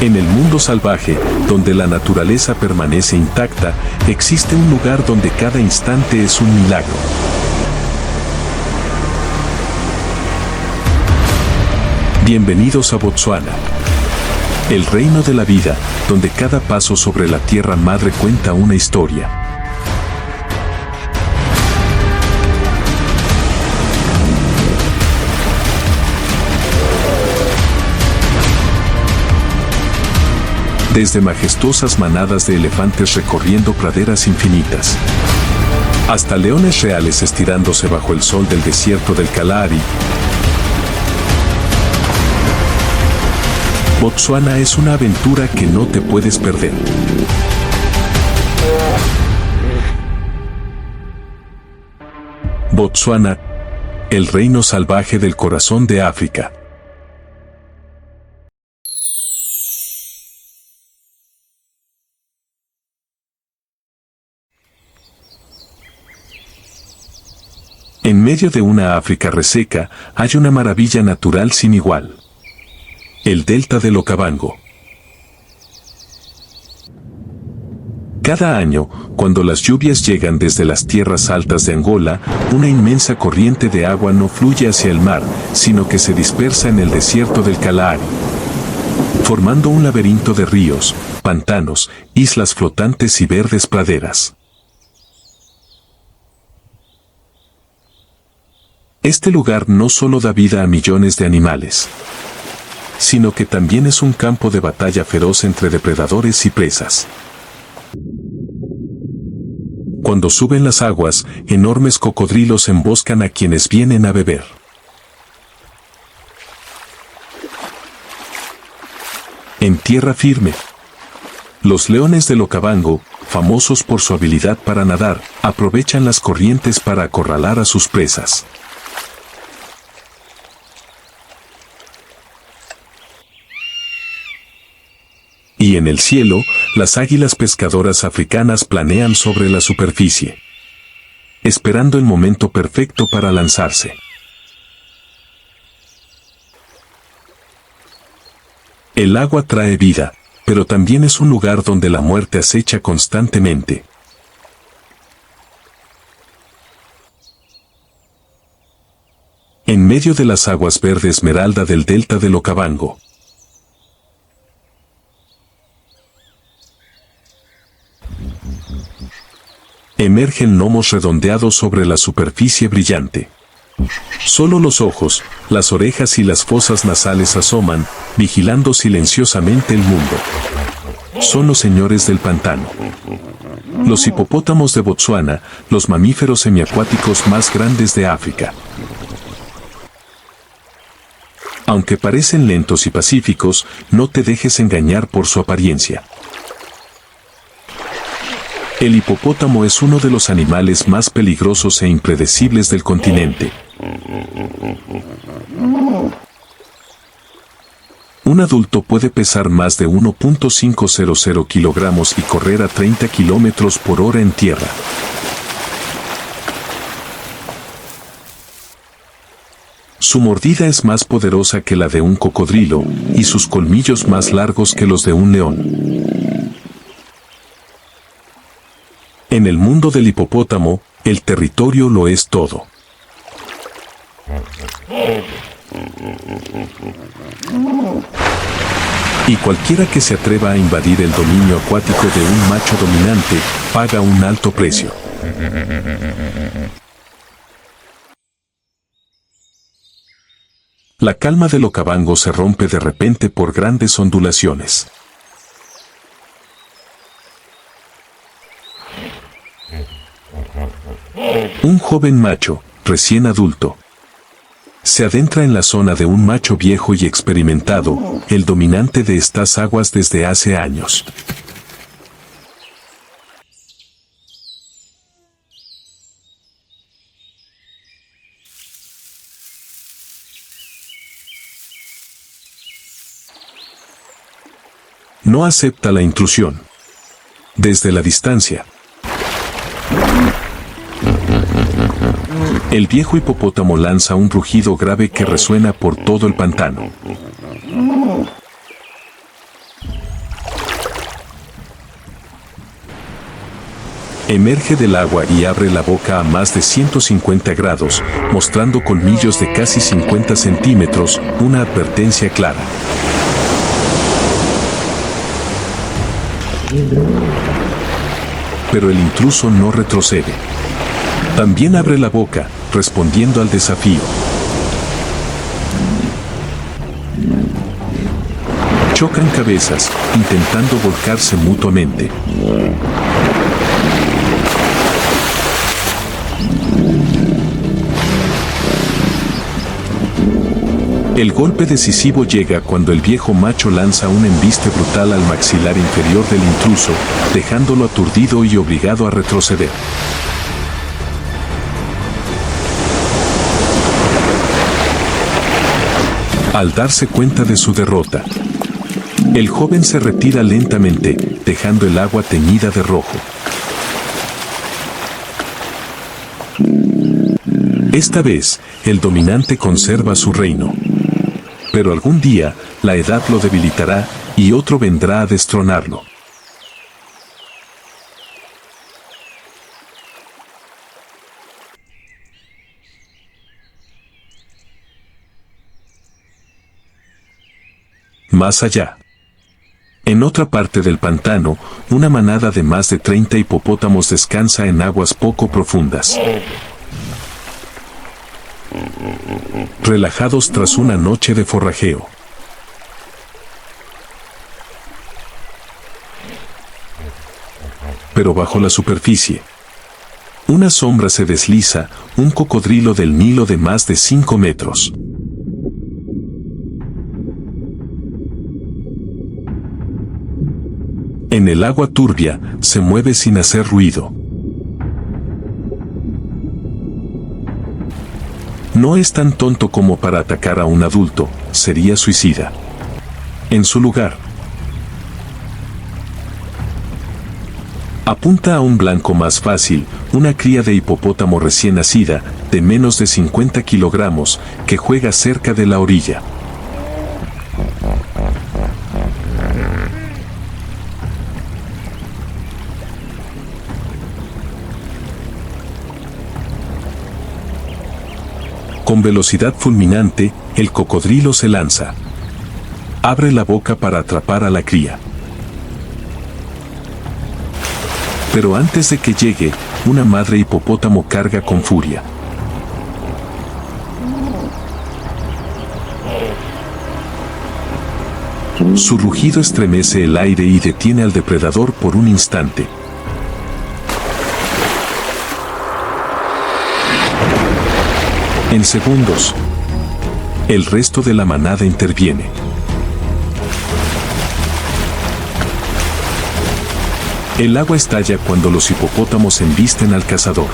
En el mundo salvaje, donde la naturaleza permanece intacta, existe un lugar donde cada instante es un milagro. Bienvenidos a Botsuana, el reino de la vida, donde cada paso sobre la tierra madre cuenta una historia. Desde majestuosas manadas de elefantes recorriendo praderas infinitas, hasta leones reales estirándose bajo el sol del desierto del Kalahari, Botsuana es una aventura que no te puedes perder. Botsuana, el reino salvaje del corazón de África. En medio de una África reseca, hay una maravilla natural sin igual. El delta del Okavango. Cada año, cuando las lluvias llegan desde las tierras altas de Angola, una inmensa corriente de agua no fluye hacia el mar, sino que se dispersa en el desierto del Kalahari, formando un laberinto de ríos, pantanos, islas flotantes y verdes praderas. Este lugar no solo da vida a millones de animales, sino que también es un campo de batalla feroz entre depredadores y presas. Cuando suben las aguas, enormes cocodrilos emboscan a quienes vienen a beber. En tierra firme, los leones del Okavango, famosos por su habilidad para nadar, aprovechan las corrientes para acorralar a sus presas. Y en el cielo, las águilas pescadoras africanas planean sobre la superficie, esperando el momento perfecto para lanzarse. El agua trae vida, pero también es un lugar donde la muerte acecha constantemente. En medio de las aguas verde esmeralda del delta del Okavango, emergen lomos redondeados sobre la superficie brillante. Solo los ojos, las orejas y las fosas nasales asoman, vigilando silenciosamente el mundo. Son los señores del pantano. Los hipopótamos de Botsuana, los mamíferos semiacuáticos más grandes de África. Aunque parecen lentos y pacíficos, no te dejes engañar por su apariencia. El hipopótamo es uno de los animales más peligrosos e impredecibles del continente. Un adulto puede pesar más de 1.500 kilogramos y correr a 30 kilómetros por hora en tierra. Su mordida es más poderosa que la de un cocodrilo, y sus colmillos más largos que los de un león. En el mundo del hipopótamo, el territorio lo es todo. Y cualquiera que se atreva a invadir el dominio acuático de un macho dominante, paga un alto precio. La calma del Okavango se rompe de repente por grandes ondulaciones. Un joven macho, recién adulto, se adentra en la zona de un macho viejo y experimentado, el dominante de estas aguas desde hace años. No acepta la intrusión. Desde la distancia, el viejo hipopótamo lanza un rugido grave que resuena por todo el pantano. Emerge del agua y abre la boca a más de 150 grados, mostrando colmillos de casi 50 centímetros, una advertencia clara. Pero el intruso no retrocede. También abre la boca, respondiendo al desafío. Chocan cabezas, intentando volcarse mutuamente. El golpe decisivo llega cuando el viejo macho lanza un embiste brutal al maxilar inferior del intruso, dejándolo aturdido y obligado a retroceder. Al darse cuenta de su derrota, el joven se retira lentamente, dejando el agua teñida de rojo. Esta vez, el dominante conserva su reino. Pero algún día, la edad lo debilitará y otro vendrá a destronarlo. Más allá. En otra parte del pantano, una manada de más de 30 hipopótamos descansa en aguas poco profundas. Relajados tras una noche de forrajeo. Pero bajo la superficie, una sombra se desliza, un cocodrilo del Nilo de más de 5 metros. En el agua turbia, se mueve sin hacer ruido. No es tan tonto como para atacar a un adulto, sería suicida. En su lugar, apunta a un blanco más fácil, una cría de hipopótamo recién nacida, de menos de 50 kilogramos, que juega cerca de la orilla. Con velocidad fulminante, el cocodrilo se lanza. Abre la boca para atrapar a la cría. Pero antes de que llegue, una madre hipopótamo carga con furia. Su rugido estremece el aire y detiene al depredador por un instante. En segundos, el resto de la manada interviene. El agua estalla cuando los hipopótamos embisten al cazador.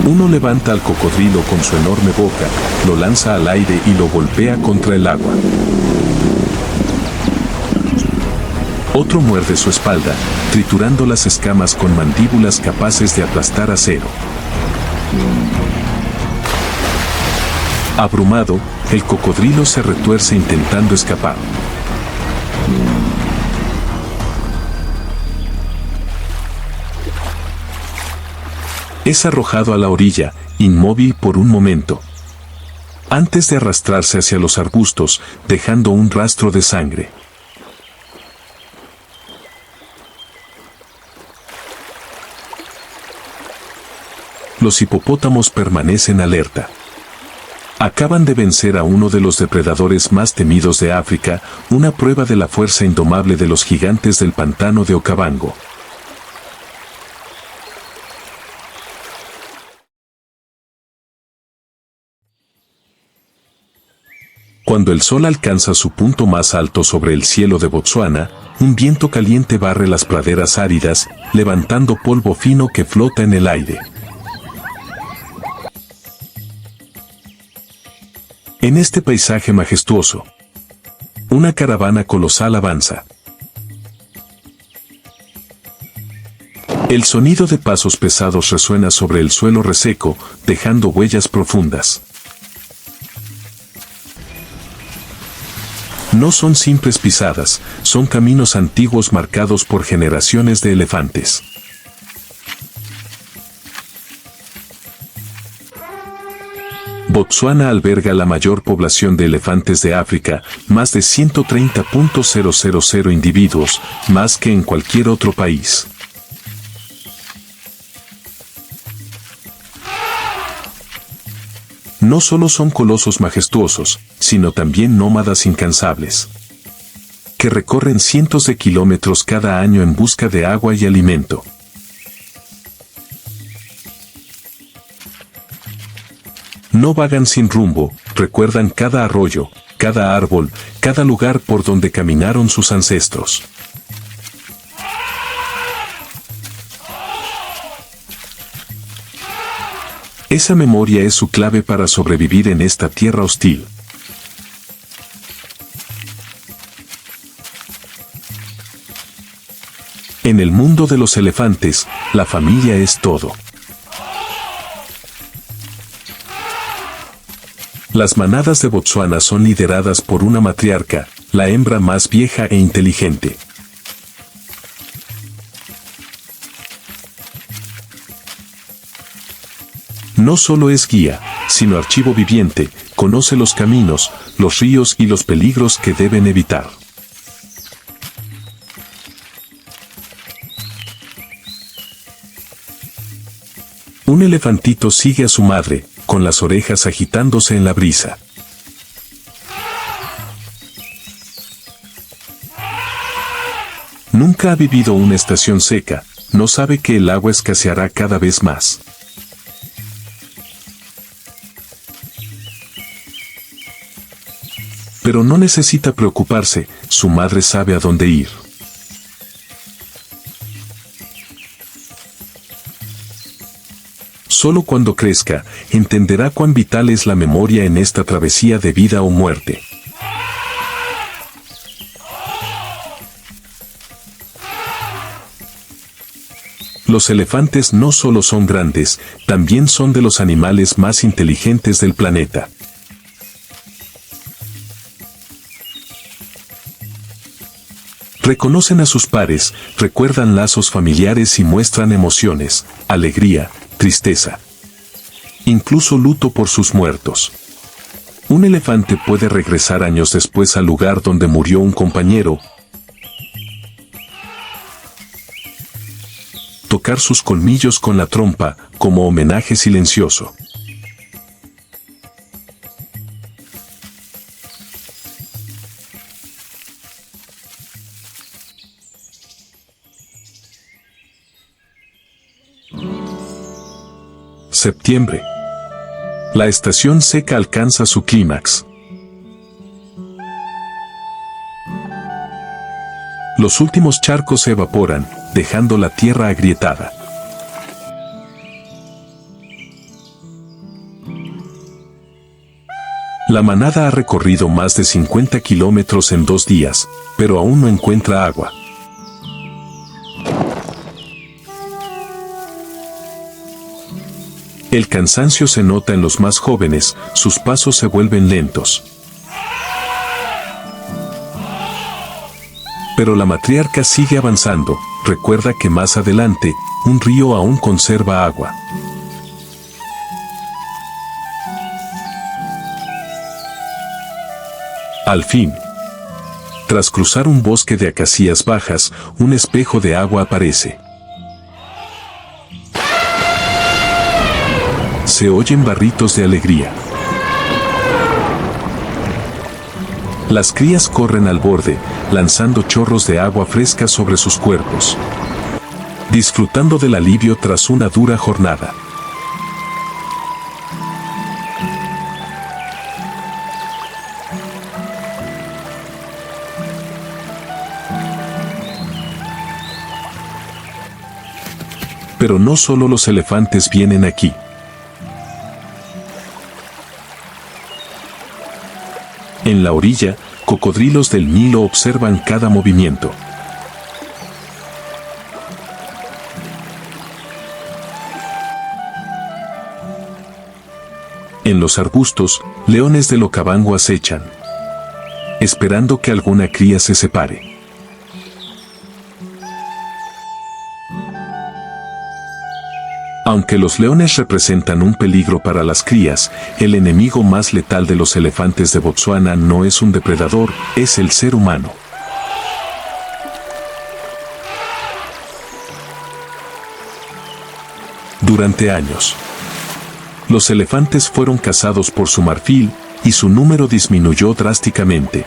Uno levanta al cocodrilo con su enorme boca, lo lanza al aire y lo golpea contra el agua. Otro muerde su espalda, triturando las escamas con mandíbulas capaces de aplastar acero. Abrumado, el cocodrilo se retuerce intentando escapar. Es arrojado a la orilla, inmóvil por un momento, antes de arrastrarse hacia los arbustos, dejando un rastro de sangre. Los hipopótamos permanecen alerta. Acaban de vencer a uno de los depredadores más temidos de África, una prueba de la fuerza indomable de los gigantes del pantano de Okavango. Cuando el sol alcanza su punto más alto sobre el cielo de Botsuana, un viento caliente barre las praderas áridas, levantando polvo fino que flota en el aire. En este paisaje majestuoso, una caravana colosal avanza. El sonido de pasos pesados resuena sobre el suelo reseco, dejando huellas profundas. No son simples pisadas, son caminos antiguos marcados por generaciones de elefantes. Botsuana alberga la mayor población de elefantes de África, más de 130.000 individuos, más que en cualquier otro país. No solo son colosos majestuosos, sino también nómadas incansables, que recorren cientos de kilómetros cada año en busca de agua y alimento. No vagan sin rumbo, recuerdan cada arroyo, cada árbol, cada lugar por donde caminaron sus ancestros. Esa memoria es su clave para sobrevivir en esta tierra hostil. En el mundo de los elefantes, la familia es todo. Las manadas de Botsuana son lideradas por una matriarca, la hembra más vieja e inteligente. No solo es guía, sino archivo viviente, conoce los caminos, los ríos y los peligros que deben evitar. Un elefantito sigue a su madre, con las orejas agitándose en la brisa. Nunca ha vivido una estación seca, no sabe que el agua escaseará cada vez más. Pero no necesita preocuparse, su madre sabe a dónde ir. Solo cuando crezca, entenderá cuán vital es la memoria en esta travesía de vida o muerte. Los elefantes no solo son grandes, también son de los animales más inteligentes del planeta. Reconocen a sus pares, recuerdan lazos familiares y muestran emociones, alegría, tristeza, incluso luto por sus muertos. Un elefante puede regresar años después al lugar donde murió un compañero, tocar sus colmillos con la trompa, como homenaje silencioso. Septiembre. La estación seca alcanza su clímax. Los últimos charcos se evaporan, dejando la tierra agrietada. La manada ha recorrido más de 50 kilómetros en 2 días, pero aún no encuentra agua. El cansancio se nota en los más jóvenes, sus pasos se vuelven lentos. Pero la matriarca sigue avanzando, recuerda que más adelante, un río aún conserva agua. Al fin, tras cruzar un bosque de acacias bajas, un espejo de agua aparece. Se oyen barritos de alegría. Las crías corren al borde, lanzando chorros de agua fresca sobre sus cuerpos, disfrutando del alivio tras una dura jornada. Pero no solo los elefantes vienen aquí. En la orilla, cocodrilos del Nilo observan cada movimiento. En los arbustos, leones del Okavango acechan. esperando que alguna cría se separe. Aunque los leones representan un peligro para las crías, el enemigo más letal de los elefantes de Botsuana no es un depredador, es el ser humano. Durante años, los elefantes fueron cazados por su marfil y su número disminuyó drásticamente.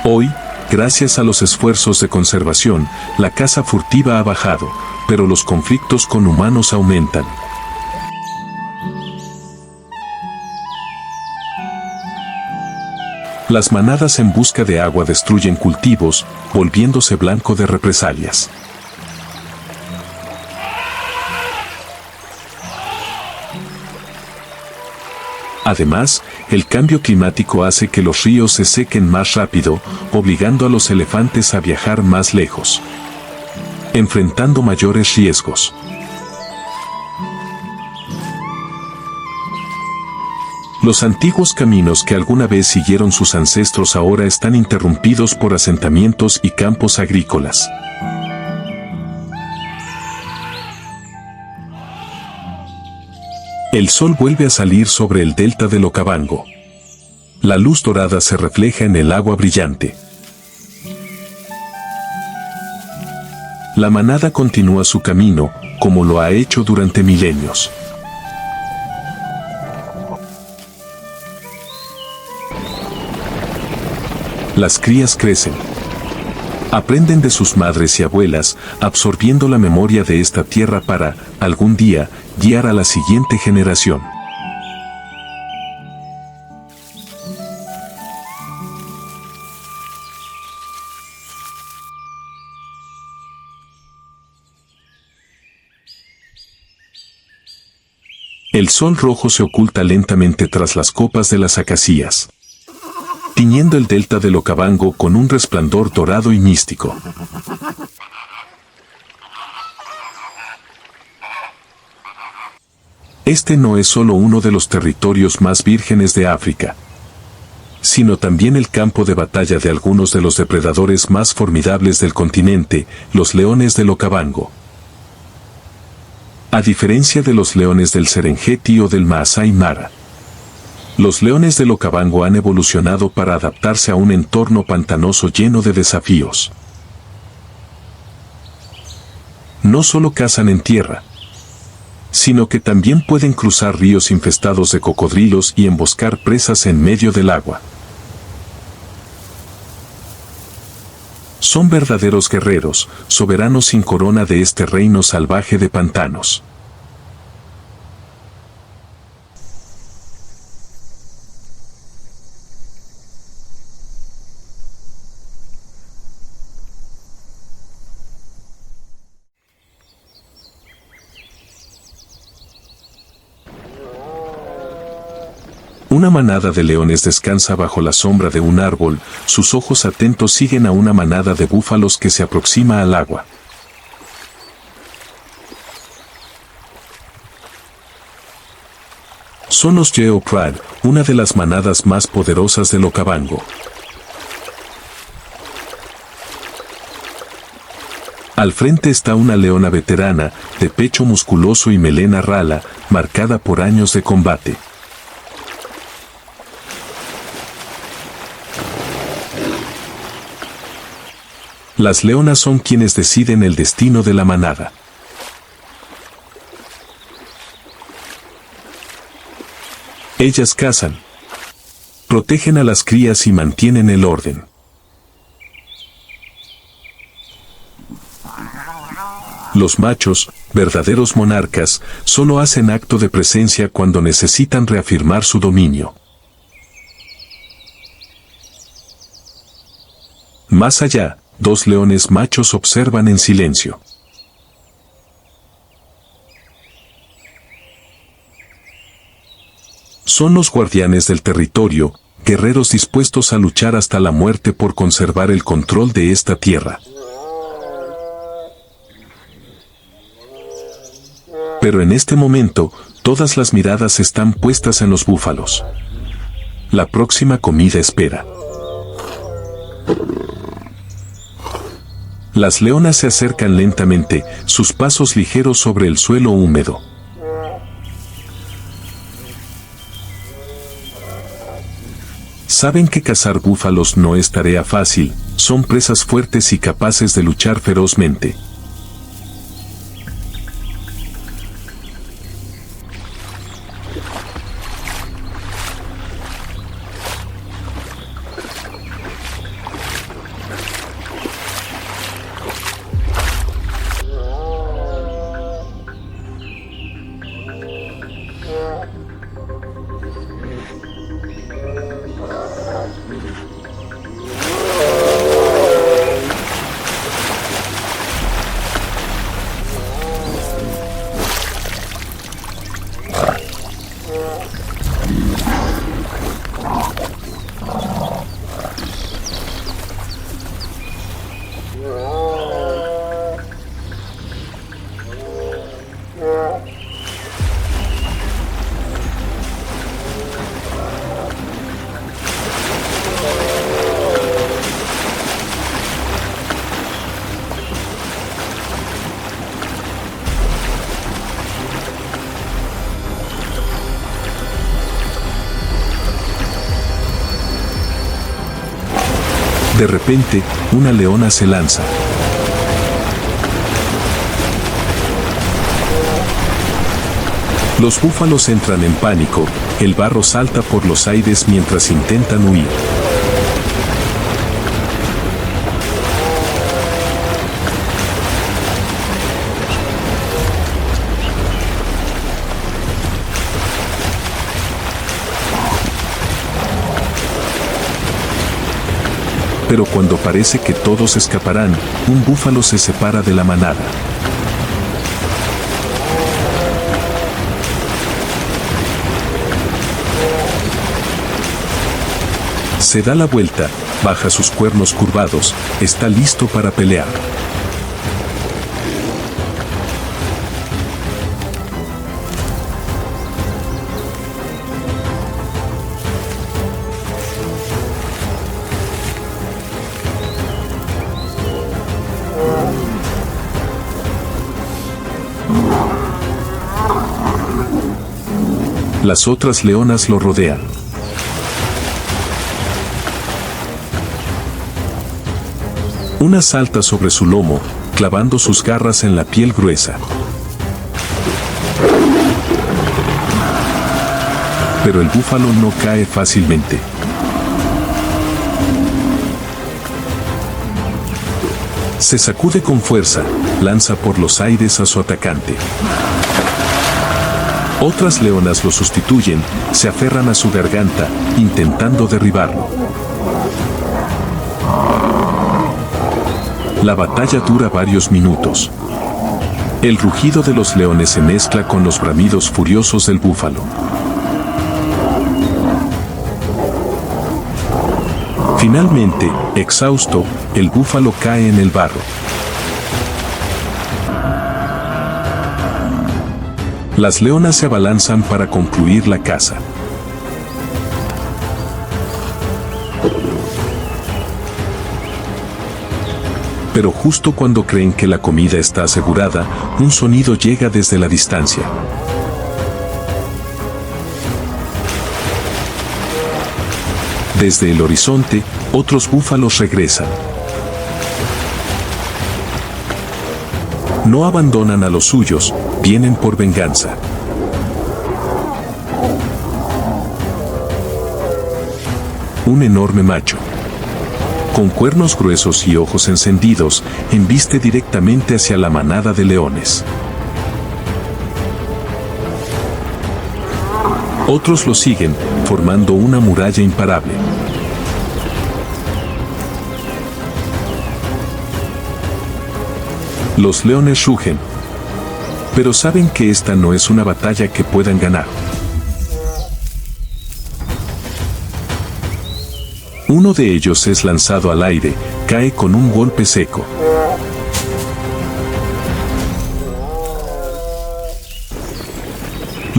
Hoy, gracias a los esfuerzos de conservación, la caza furtiva ha bajado, pero los conflictos con humanos aumentan. Las manadas en busca de agua destruyen cultivos, volviéndose blanco de represalias. Además, el cambio climático hace que los ríos se sequen más rápido, obligando a los elefantes a viajar más lejos, enfrentando mayores riesgos. Los antiguos caminos que alguna vez siguieron sus ancestros ahora están interrumpidos por asentamientos y campos agrícolas. El sol vuelve a salir sobre el delta del Okavango. La luz dorada se refleja en el agua brillante. La manada continúa su camino, como lo ha hecho durante milenios. Las crías crecen. Aprenden de sus madres y abuelas, absorbiendo la memoria de esta tierra para, algún día, guiar a la siguiente generación. El sol rojo se oculta lentamente tras las copas de las acacias, tiñendo el delta del Okavango con un resplandor dorado y místico. Este no es solo uno de los territorios más vírgenes de África, sino también el campo de batalla de algunos de los depredadores más formidables del continente, los leones del Okavango. A diferencia de los leones del Serengeti o del Maasai Mara, los leones del Okavango han evolucionado para adaptarse a un entorno pantanoso lleno de desafíos. No solo cazan en tierra, sino que también pueden cruzar ríos infestados de cocodrilos y emboscar presas en medio del agua. Son verdaderos guerreros, soberanos sin corona de este reino salvaje de pantanos. Una manada de leones descansa bajo la sombra de un árbol, sus ojos atentos siguen a una manada de búfalos que se aproxima al agua. Son los Jeopardy, una de las manadas más poderosas del Okavango. Al frente está una leona veterana, de pecho musculoso y melena rala, marcada por años de combate. Las leonas son quienes deciden el destino de la manada. Ellas cazan, protegen a las crías y mantienen el orden. Los machos, verdaderos monarcas, solo hacen acto de presencia cuando necesitan reafirmar su dominio. Más allá, dos leones machos observan en silencio. Son los guardianes del territorio, guerreros dispuestos a luchar hasta la muerte por conservar el control de esta tierra. Pero en este momento, todas las miradas están puestas en los búfalos. la próxima comida espera. Las leonas se acercan lentamente, sus pasos ligeros sobre el suelo húmedo. Saben que cazar búfalos no es tarea fácil, son presas fuertes y capaces de luchar ferozmente. De repente, una leona se lanza. Los búfalos entran en pánico, el barro salta por los aires mientras intentan huir. Pero cuando parece que todos escaparán, un búfalo se separa de la manada. Se da la vuelta, baja sus cuernos curvados, está listo para pelear. Las otras leonas lo rodean. Una salta sobre su lomo, clavando sus garras en la piel gruesa. Pero el búfalo no cae fácilmente. Se sacude con fuerza, lanza por los aires a su atacante. Otras leonas lo sustituyen, se aferran a su garganta, intentando derribarlo. La batalla dura varios minutos. El rugido de los leones se mezcla con los bramidos furiosos del búfalo. Finalmente, exhausto, el búfalo cae en el barro. Las leonas se abalanzan para concluir la caza. Pero justo cuando creen que la comida está asegurada, un sonido llega desde la distancia. Desde el horizonte, otros búfalos regresan. No abandonan a los suyos, vienen por venganza. Un enorme macho, con cuernos gruesos y ojos encendidos, embiste directamente hacia la manada de leones. Otros lo siguen, formando una muralla imparable. Los leones rugen, pero saben que esta no es una batalla que puedan ganar. Uno de ellos es lanzado al aire, cae con un golpe seco.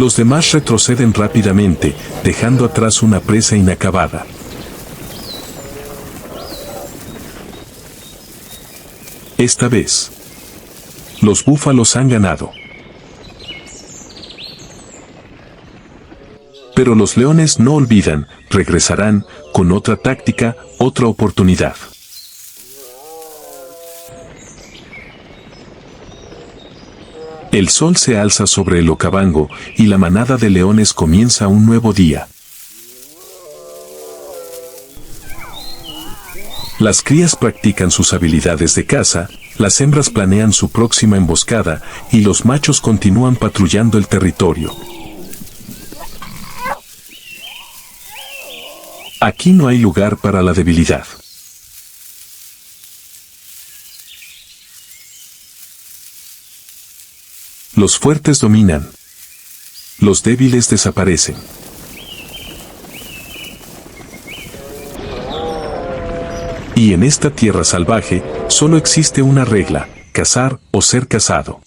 Los demás retroceden rápidamente, dejando atrás una presa inacabada. Esta vez, los búfalos han ganado. Pero los leones no olvidan, regresarán, con otra táctica, otra oportunidad. El sol se alza sobre el Okavango y la manada de leones comienza un nuevo día. Las crías practican sus habilidades de caza, las hembras planean su próxima emboscada y los machos continúan patrullando el territorio. Aquí no hay lugar para la debilidad. Los fuertes dominan. Los débiles desaparecen. Y en esta tierra salvaje, solo existe una regla: cazar o ser cazado.